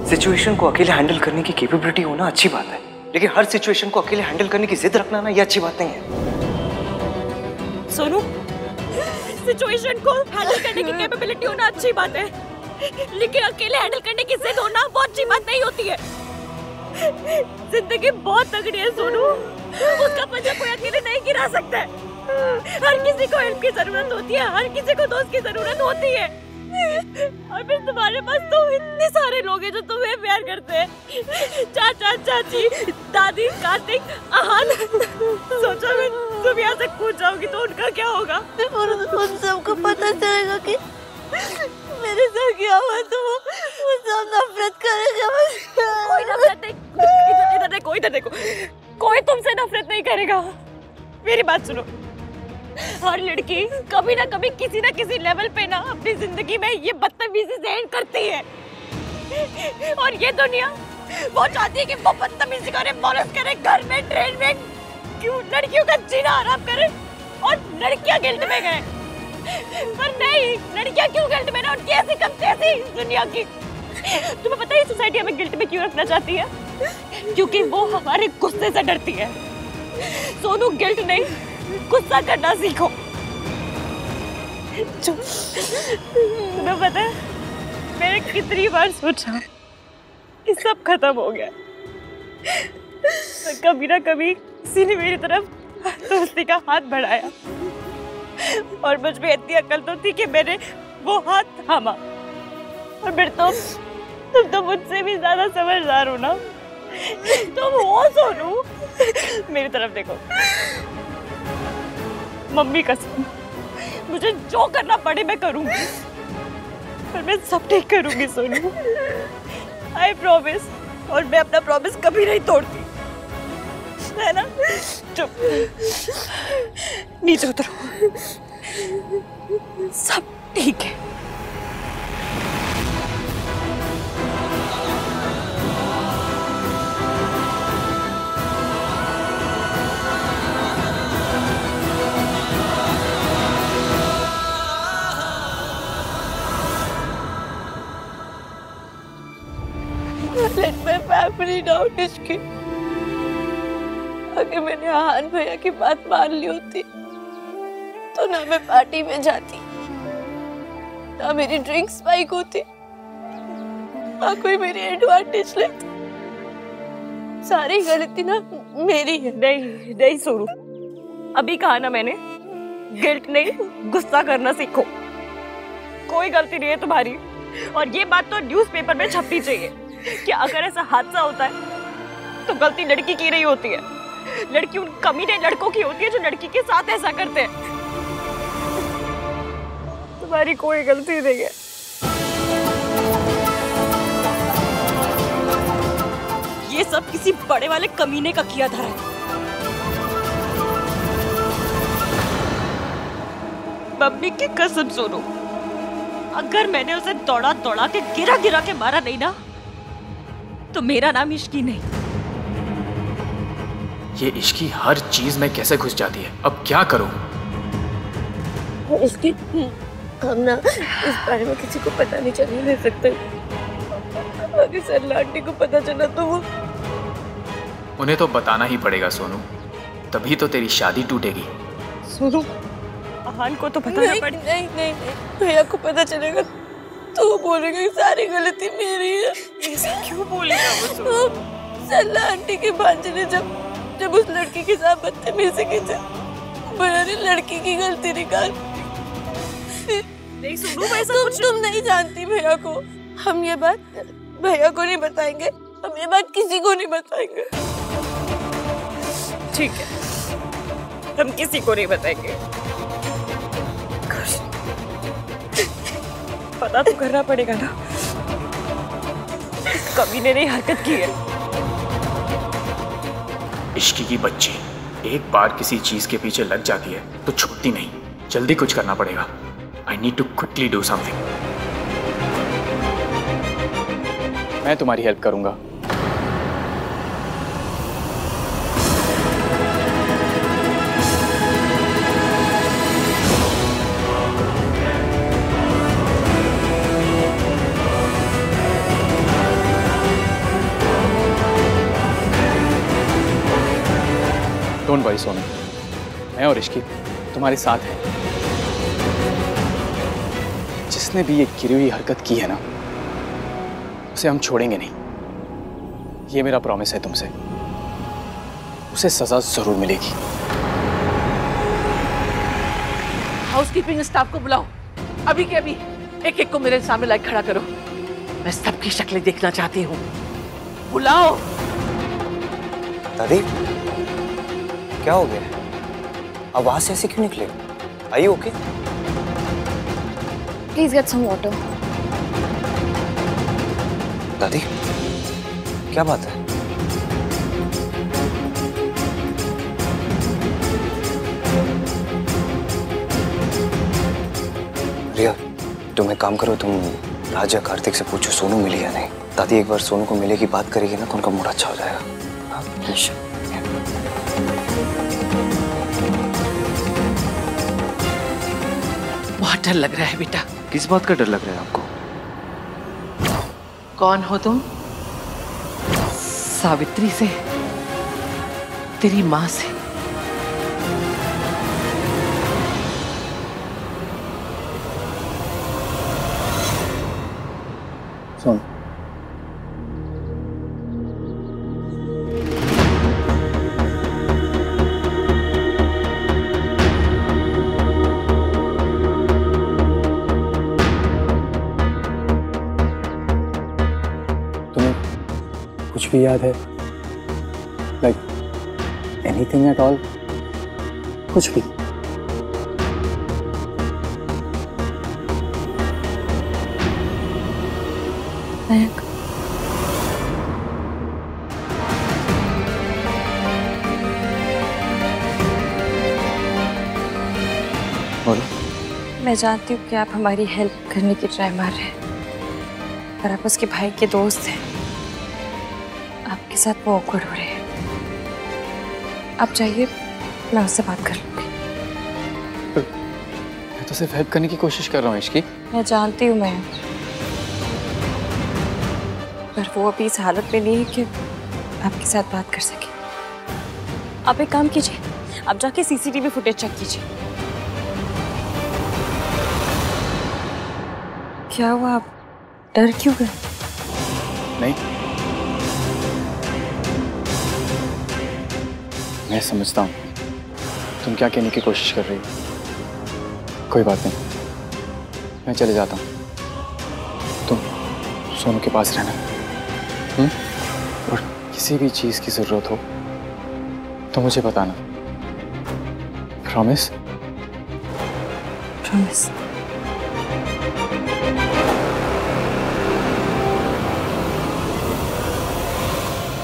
Situation को अकेले handle करने की कैपेबिलिटी होना अच्छी बात है, लेकिन हर सिचुएशन को अकेले हैंडल करने की जिद रखना ना, ये अच्छी बात नहीं है। सोनू, सिचुएशन को हैंडल करने की कैपेबिलिटी होना अच्छी बात है, लेकिन अकेले हैंडल करने की जिद होना बहुत अच्छी बात नहीं होती है। जिंदगी बहुत तगड़ी है सोनू, उसका पंजा कोई अकेले नहीं गिरा सकता है। हर किसी को हेल्प की जरूरत होती है, हर किसी को दोस्त की जरूरत होती है। और फिर तुम्हारे पास तो इतने सारे लोग हैं जो तुम्हें प्यार करते हैं, चाचा, चाची, दादी, कार्तिक, आहान। सोचो मैं तुम यहाँ से कूद जाओगी तो उनका क्या होगा? और उन सबको पता चलेगा कि मेरे साथ क्या हुआ तो वो सब नफरत करेगा। कोई नफरत नहीं, इधर देखो, इधर देखो, कोई तुमसे नफरत नहीं करेगा। मेरी बात सुनो, हर लड़की कभी ना कभी किसी ना किसी लेवल पे ना अपनी जिंदगी में ये बदतमीजी से एंड करती है। और ये दुनिया वो चाहती है कि वो बदतमीजी करे, मौलत करे, घर में, ट्रेन में, क्यों लड़कियों का जीना आराम करे और लड़कियां गिल्ट में गए। पर नहीं, लड़कियां क्यों गिल्ट में ना, उनकी ऐसी कम ऐसी दुनिया की। तुम्हें पता है सोसाइटी हमें गिल्ट में क्यों रखना चाहती है? क्योंकि वो हमारे गुस्से से डरती है। सोनू, गिल्ट नहीं, गुस्सा करना सीखो। तुम्हें पता है मैंने कितनी बार सोचा कि सब खत्म हो गया, तो कभी ना कभी किसी ने मेरी तरफ दोस्ती का हाथ बढ़ाया और मुझ में इतनी अकल तो थी कि मैंने वो हाथ थामा। और फिर तुम तो मुझसे भी ज्यादा समझदार हो ना, तुम हो सोनू। मेरी तरफ देखो, मम्मी कसम, मुझे जो करना पड़े मैं करूंगी, पर मैं सब ठीक करूंगी सोनू, आई प्रॉमिस। और मैं अपना प्रॉमिस कभी नहीं तोड़ती, है ना? चुप, नीचे उतरो, सब ठीक है। Let my family down, इश्क़। अगर मैंने आहान भैया की बात मान ली होती तो ना मैं पार्टी में जाती, ना मेरी ड्रिंक स्पाइक होती, ना कोई मेरी एडवांटेज लेती। सारी गलती ना मेरी है। नहीं नहीं सोनू, अभी कहा ना मैंने, गिल्ट नहीं, गुस्सा करना सीखो। कोई गलती नहीं है तुम्हारी, और ये बात तो न्यूज़पेपर में छपनी चाहिए कि अगर ऐसा हादसा होता है तो गलती लड़की की नहीं होती है, लड़की उन कमीने लड़कों की होती है जो लड़की के साथ ऐसा करते हैं। तुम्हारी कोई गलती नहीं है। ये सब किसी बड़े वाले कमीने का किया धरा है। मम्मी की कसम सुनो, अगर मैंने उसे दौड़ा दौड़ा के गिरा गिरा के मारा नहीं ना, तो मेरा नाम इश्की नहीं। ये इश्की हर चीज में कैसे घुस जाती है, अब क्या करूं? इश्की, हम ना इस बारे में किसी को पता नहीं चलने दे सकते। अगर सरला आंटी को पता चला तो वो... उन्हें तो बताना ही पड़ेगा सोनू, तभी तो तेरी शादी टूटेगी। सोनू, आहान को तो बताना पड़ेगा। नहीं नहीं नहीं, भैया को पता चलेगा तो वो बोलेगा कि सारी गलती मेरी है। ऐसे क्यों बोलेगा वो सोनू? सरला आंटी के भांजे ने जब उस लड़की के साथ बदतमीजी की थी, भैया ने लड़की की गलती निकाल। नहीं सोनू, ऐसा कुछ तुम नहीं जानती भैया को। हम ये बात भैया को नहीं बताएंगे, हम ये बात किसी को नहीं बताएंगे। ठीक है, हम किसी को नहीं बताएंगे। पता तो करना पड़ेगा ना, इस कमीने ने हरकत की है। इश्की की बच्ची एक बार किसी चीज के पीछे लग जाती है तो छूटती नहीं। जल्दी कुछ करना पड़ेगा। I need to quickly do something. मैं तुम्हारी हेल्प करूंगा। डोंट वरी सोनू, मैं और इश्की तुम्हारे साथ हैं। जिसने भी ये गिरी हुई हरकत की है ना, उसे हम छोड़ेंगे नहीं। ये मेरा प्रॉमिस है तुमसे। उसे सजा जरूर मिलेगी। हाउसकीपिंग स्टाफ को बुलाओ, अभी के अभी। एक एक को मेरे सामने लाइक खड़ा करो। मैं सबकी शक्लें देखना चाहती हूँ। बुलाओ। दादी, क्या हो गया? आवाज से ऐसे क्यों निकले? Are you okay? Please get some water. दादी, क्या बात है? रिया, तुम एक काम करो, तुम राजा कार्तिक से पूछो सोनू मिली या नहीं। दादी एक बार सोनू को मिले की बात करेगी ना तो उनका मूड अच्छा हो जाएगा। हाँ, बहुत डर लग रहा है बेटा। किस बात का डर लग रहा है आपको? कौन हो तुम? सावित्री से, तेरी माँ से। सुन, कुछ भी याद है? Like anything at all? कुछ भी? मयंक, बोलो। मैं जानती हूँ कि आप हमारी हेल्प करने की ट्राई मार रहे हैं, पर आप उसके भाई के दोस्त हैं। आपके साथ वो awkward हो रहे हैं। आप जाइए, मैं उससे बात कर लूँगी। मैं तो सिर्फ हेल्प करने की कोशिश कर रहा हूँ इश्की। मैं जानती हूँ मयंक, पर वो अभी इस हालत में नहीं है कि आपके साथ बात कर सके। आप एक काम कीजिए, आप जाके सीसीटीवी फुटेज चेक कीजिए। क्या हुआ, आप डर क्यों गए? नहीं, मैं समझता हूँ तुम क्या कहने की कोशिश कर रही हो। कोई बात नहीं, मैं चले जाता हूँ। तुम सोनू के पास रहना। और किसी भी चीज की जरूरत हो तो मुझे बताना। प्रॉमिस? प्रॉमिस।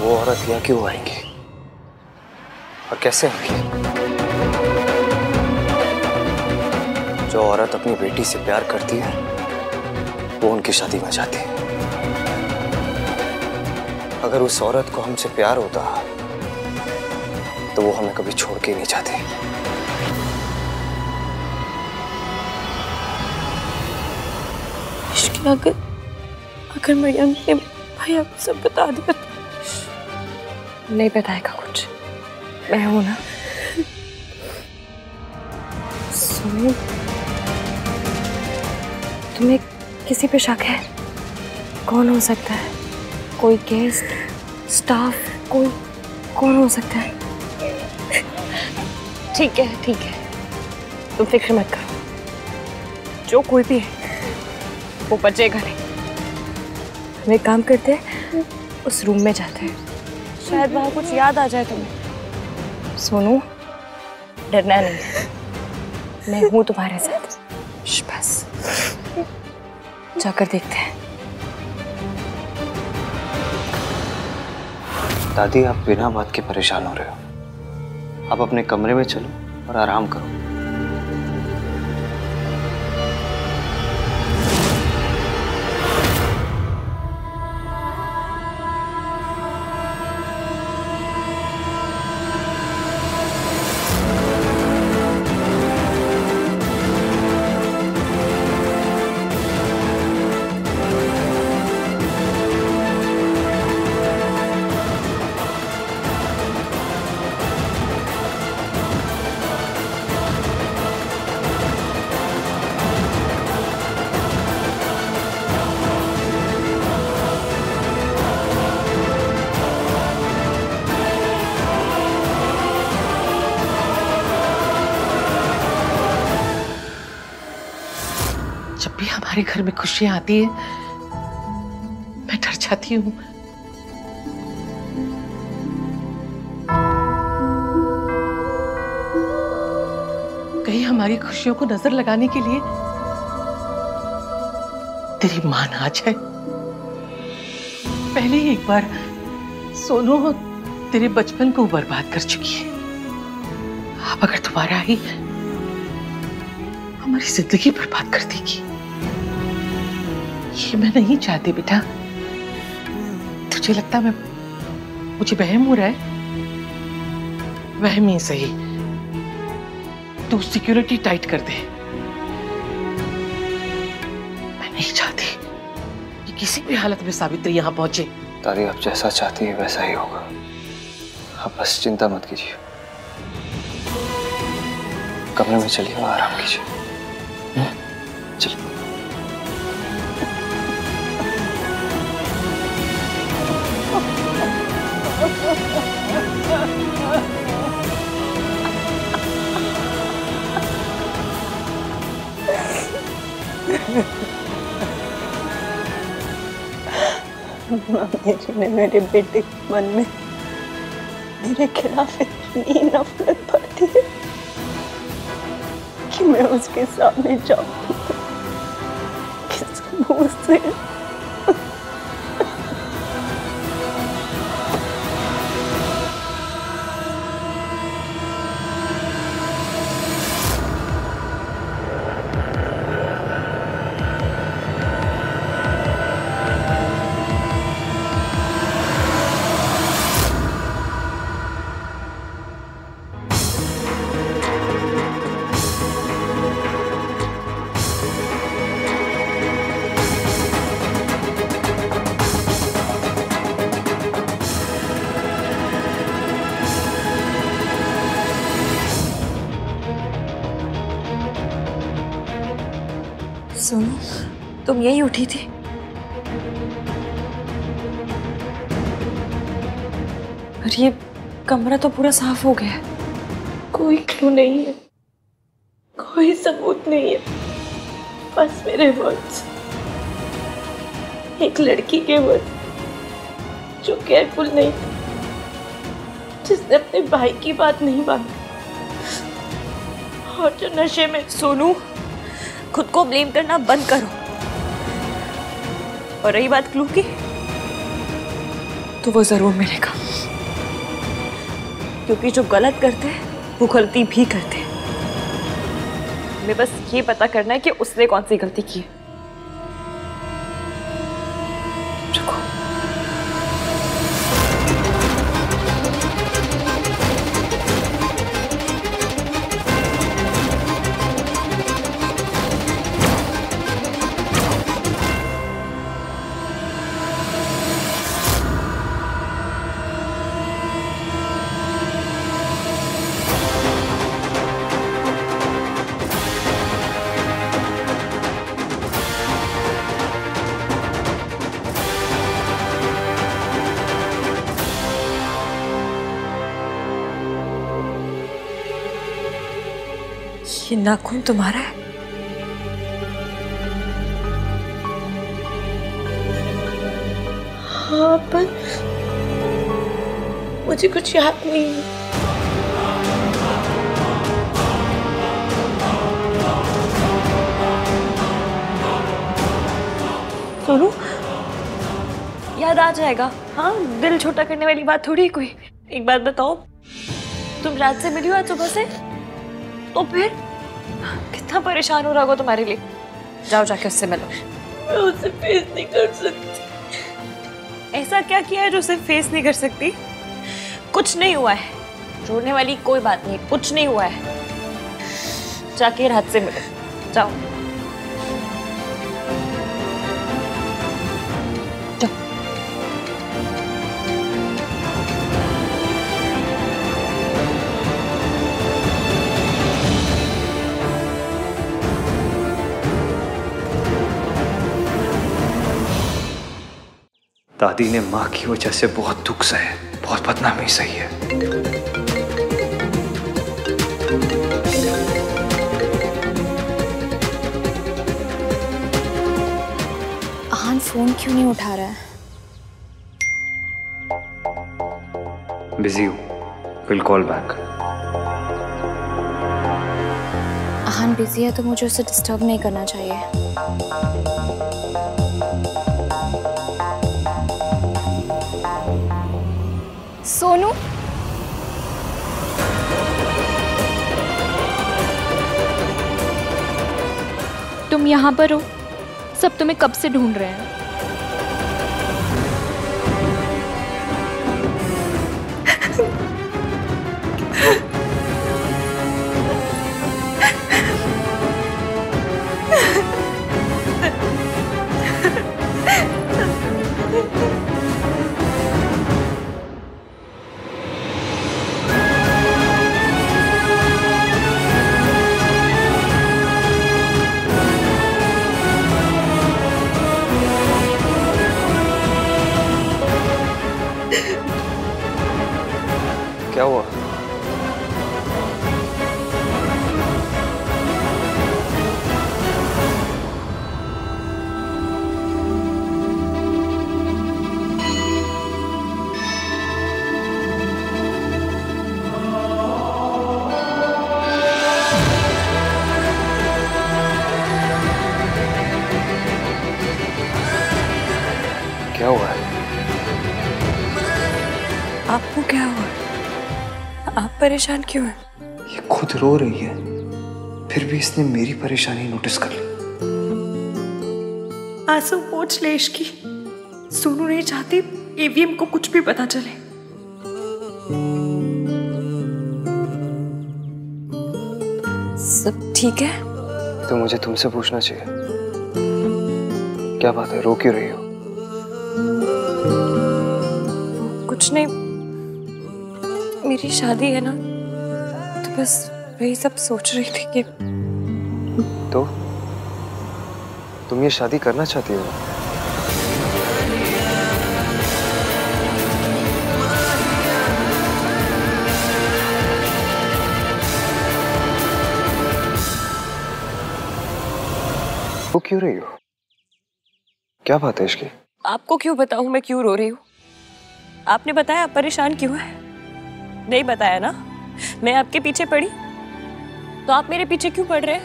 वो औरत यहाँ क्यों आएंगी और कैसे आएंगी? जो औरत अपनी बेटी से प्यार करती है वो उनकी शादी में जाती है। अगर उस औरत को हमसे प्यार होता तो वो हमें कभी छोड़ के नहीं जाती। अगर मयंक ने भैया को सब बता दिया। नहीं बताएगा कुछ, मैं हूं ना। सुनो, तुम्हें किसी पे शक है? कौन हो सकता है? कोई गेस्ट, स्टाफ, कोई कौन हो सकता है? ठीक है, तुम फिक्र मत करो। जो कोई भी है वो बचेगा नहीं। हम एक काम करते हैं, उस रूम में जाते हैं, शायद वहां कुछ याद आ जाए तुम्हें। सोनू, डरना नहीं, मैं हूं तुम्हारे साथ। बस जाकर देखते हैं। दादी, आप बिना बात के परेशान हो रहे हो। आप अपने कमरे में चलो और आराम करो। भी हमारे घर में खुशियां आती है मैं डर जाती हूँ। कहीं हमारी खुशियों को नजर लगाने के लिए तेरी मां ना आ जाए। पहले ही एक बार सोनू तेरे बचपन को बर्बाद कर चुकी है, अब अगर दोबारा आई हमारी जिंदगी बर्बाद कर देगी। ये मैं नहीं चाहती बेटा। तुझे लगता है मुझे वहम हो रहा है? वहम ही सही, तू सिक्योरिटी टाइट कर दे। मैं नहीं चाहती कि किसी भी हालत में सावित्री यहां पहुंचे। दादी आप जैसा चाहती है वैसा ही होगा, आप बस चिंता मत कीजिए। कमरे में चलिए और आराम कीजिए। चलिए। मामी जी ने मेरे बेटे के मन में मेरे खिलाफ इतनी नफरत भरती है कि मैं उसके सामने जाऊं किस मुंह से। सोनू, तुम यही उठी थी? और ये कमरा तो पूरा साफ हो गया है। कोई क्लू नहीं है, कोई सबूत नहीं है, बस मेरे वर्ड्स। एक लड़की के वर्ड्स जो केयरफुल नहीं, जिसने अपने भाई की बात नहीं मानी और जो नशे में। सोनू, खुद को ब्लेम करना बंद करो। और रही बात क्लू की, तो वो जरूर मिलेगा, क्योंकि जो गलत करते हैं वो गलती भी करते हैं। हमें बस ये पता करना है कि उसने कौन सी गलती की है। ये नाखून तुम्हारा है? हाँ, पर मुझे कुछ याद नहीं है। सोनू, याद आ जाएगा। हाँ, दिल छोटा करने वाली बात थोड़ी कोई। एक बात बताओ, तुम रात से मिली हो आज सुबह से? तो फिर कितना परेशान हो रहा होगा तुम्हारे लिए। जाओ जाके उससे मिलो। मैं उसे फेस नहीं कर सकती। ऐसा क्या किया है जो उसे फेस नहीं कर सकती? कुछ नहीं हुआ है, रोने वाली कोई बात नहीं, कुछ नहीं हुआ है। जाके रात से मिलो, जाओ। दादी ने माँ की वजह से बहुत दुख सहे, बहुत बदनामी सही है। फोन क्यों नहीं उठा रहा है? बिजी हूँ, will call back. Ahaan busy है तो मुझे उसे डिस्टर्ब नहीं करना चाहिए। सोनू, तुम यहाँ पर हो? सब तुम्हें कब से ढूंढ रहे हैं। क्या हुआ? क्या हुआ है? आपको क्या हुआ? आप परेशान क्यों हैं? ये खुद रो रही है, फिर भी इसने मेरी परेशानी नोटिस कर ली। आंसू पोंछ ले इश्की। सोनू नहीं चाहती एवीएम को कुछ भी पता चले। सब ठीक है? तो मुझे तुमसे पूछना चाहिए, क्या बात है, रो क्यों रही हो? कुछ नहीं, मेरी शादी है ना, तो बस वही सब सोच रही थी कि तो तुम ये शादी करना चाहती हो? वो क्यों रही हो? क्या बात है इसकी? आपको क्यों बताऊं मैं क्यों रो रही हूँ? आपने बताया आप परेशान क्यों है? नहीं बताया ना? मैं आपके पीछे पड़ी तो आप मेरे पीछे क्यों पड़ रहे हैं?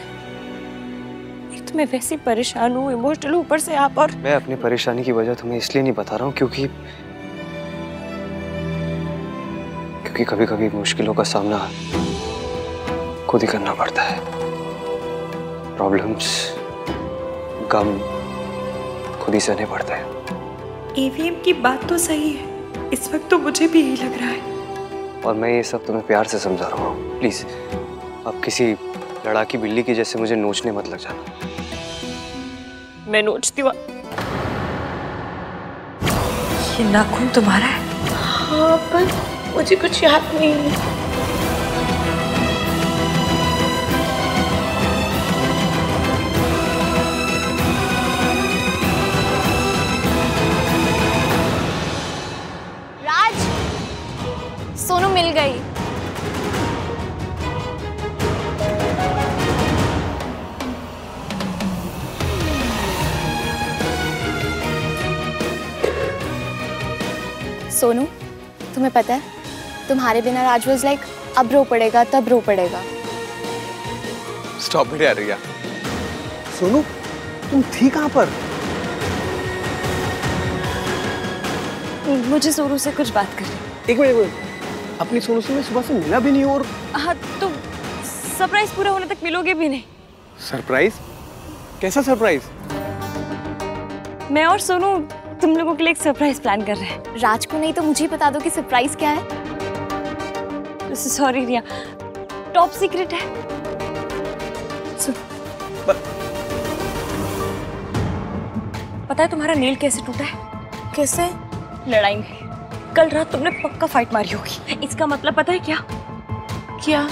एक तो मैं वैसे परेशान हूँ, इमोशनल हूँ, ऊपर से आप। और मैं अपनी परेशानी की वजह तुम्हें इसलिए नहीं बता रहा हूँ क्योंकि कभी कभी मुश्किलों का सामना खुद ही करना पड़ता है। प्रॉब्लम्स, गम खुद ही सहने पड़ते हैं। एवीएम की बात तो सही है, इस वक्त तो मुझे भी यही लग रहा है। और मैं ये सब तुम्हें प्यार से समझा रहा हूँ। प्लीज अब किसी लड़ाकी बिल्ली की जैसे मुझे नोचने मत लग जाना। मैं नोचती हूँ? ये नाखून तुम्हारा है? हाँ, पर मुझे कुछ याद नहीं है। सोनू मिल गई। सोनू, तुम्हें पता है तुम्हारे बिना राज वाज लाइक अब रो पड़ेगा तब रो पड़ेगा। स्टॉप इट यार रिया। सोनू, तुम थी कहाँ पर? मुझे सोनू से कुछ बात करनी। एक मिनट, अपनी सोनू से मैं सुबह से मिला भी नहीं हूँ। और हाँ, तो सरप्राइज पूरा होने तक मिलोगे भी नहीं। सरप्राइज? कैसा सरप्राइज? मैं और सोनू तुम लोगों के लिए एक सरप्राइज प्लान कर रहे हैं। राज को नहीं तो मुझे ही बता दो कि सरप्राइज क्या है। सॉरी रिया, टॉप सीक्रेट है। पता है तुम्हारा नेल कैसे टूटा है? कैसे? लड़ाई में। कल रात तुमने पक्का फाइट मारी होगी। इसका मतलब पता है क्या? क्या?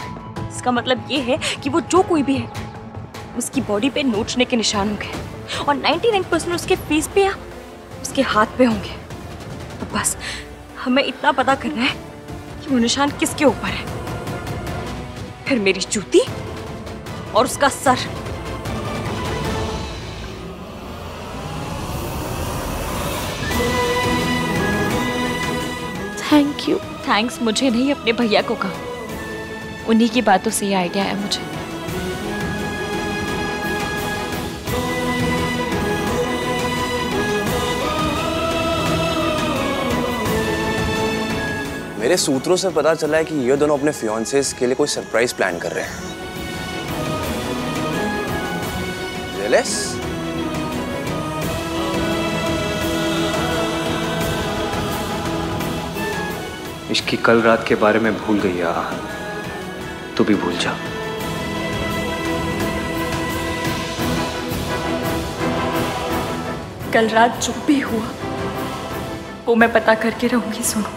इसका मतलब ये है कि वो जो कोई भी है उसकी बॉडी पे नोचने के निशान होंगे और 99% उसके फेस पे या उसके हाथ पे होंगे। अब बस हमें इतना पता करना है कि वो निशान किसके ऊपर है, फिर मेरी जूती और उसका सर। थैंक्स मुझे नहीं, अपने भैया को कहा। उन्हीं की बातों से ये आइडिया आया मुझे। मेरे सूत्रों से पता चला है कि ये दोनों अपने फियांसेस के लिए कोई सरप्राइज प्लान कर रहे हैं। जेलस? इसकी कल रात के बारे में भूल गई है, तू भी भूल जा। कल रात जो भी हुआ वो मैं पता करके रहूंगी। सुनो,